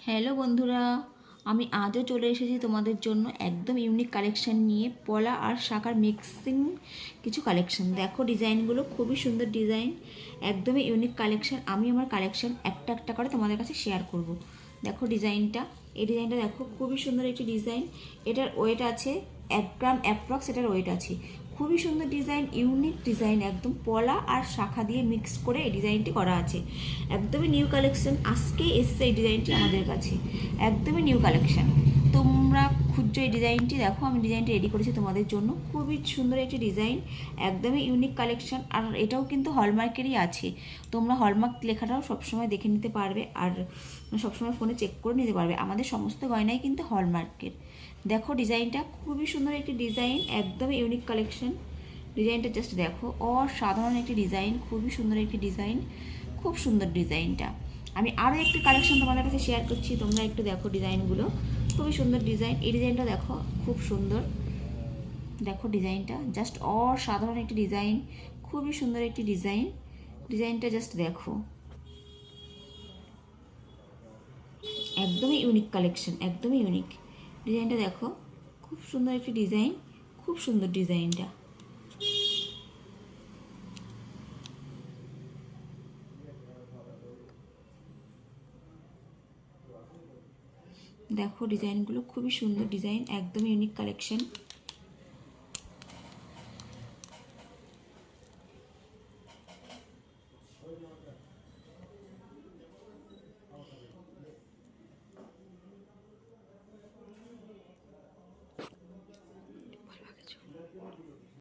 Hello বন্ধুরা, আমি আজও চলে এসেছি তোমাদের জন্য একদম ইউনিক কালেকশন নিয়ে। পলা আর শাখার মিক্সিং কিছু কালেকশন। দেখো ডিজাইনগুলো খুবই সুন্দর ডিজাইন, একদমই ইউনিক কালেকশন। আমি আমার কালেকশন একটা একটা করে তোমাদের কাছে শেয়ার করব। দেখো ডিজাইনটা, এই ডিজাইনটা দেখো খুবই সুন্দর একটি ডিজাইন। এটার ওয়েট আছে 1 গ্রাম অ্যাপ্রক্স, এটার ওয়েট আছে। খুবই সুন্দর ডিজাইন, ইউনিক ডিজাইন, একদম পলা আর শাখা দিয়ে মিক্স করে এই ডিজাইনটি করা আছে। একদমই নিউ কালেকশন, আজকে এসছে এই ডিজাইনটি আমাদের কাছে, একদমই নিউ কালেকশন। তোমরা খুঁজছো এই ডিজাইনটি, দেখো আমি ডিজাইনটি রেডি করেছি তোমাদের জন্য। খুবই সুন্দর একটি ডিজাইন, একদমই ইউনিক কালেকশন। আর এটাও কিন্তু হলমার্কেরই আছে। তোমরা হলমার্ক লেখাটাও সবসময় দেখে নিতে পারবে, আর সবসময় ফোনে চেক করে নিতে পারবে। আমাদের সমস্ত গয়নাই কিন্তু হলমার্কের। দেখো ডিজাইনটা খুবই সুন্দর একটি ডিজাইন, একদমই ইউনিক কালেকশন। ডিজাইনটা জাস্ট দেখো, অসাধারণ একটি ডিজাইন, খুবই সুন্দর একটি ডিজাইন, খুব সুন্দর ডিজাইনটা। আমি আরও একটি কালেকশন তোমাদের কাছে শেয়ার করছি, তোমরা একটু দেখো ডিজাইনগুলো, খুবই সুন্দর ডিজাইন। এই ডিজাইনটা দেখো, খুব সুন্দর। দেখো ডিজাইনটা জাস্ট অসাধারণ একটি ডিজাইন, খুবই সুন্দর একটি ডিজাইন। ডিজাইনটা জাস্ট দেখো, একদমই ইউনিক কালেকশন, একদমই ইউনিক। ডিজাইনটা দেখো, খুব সুন্দর একটি ডিজাইন, খুব সুন্দর ডিজাইনটা। দেখো ডিজাইনগুলো খুবই সুন্দর ডিজাইন, একদম ইউনিক কালেকশন।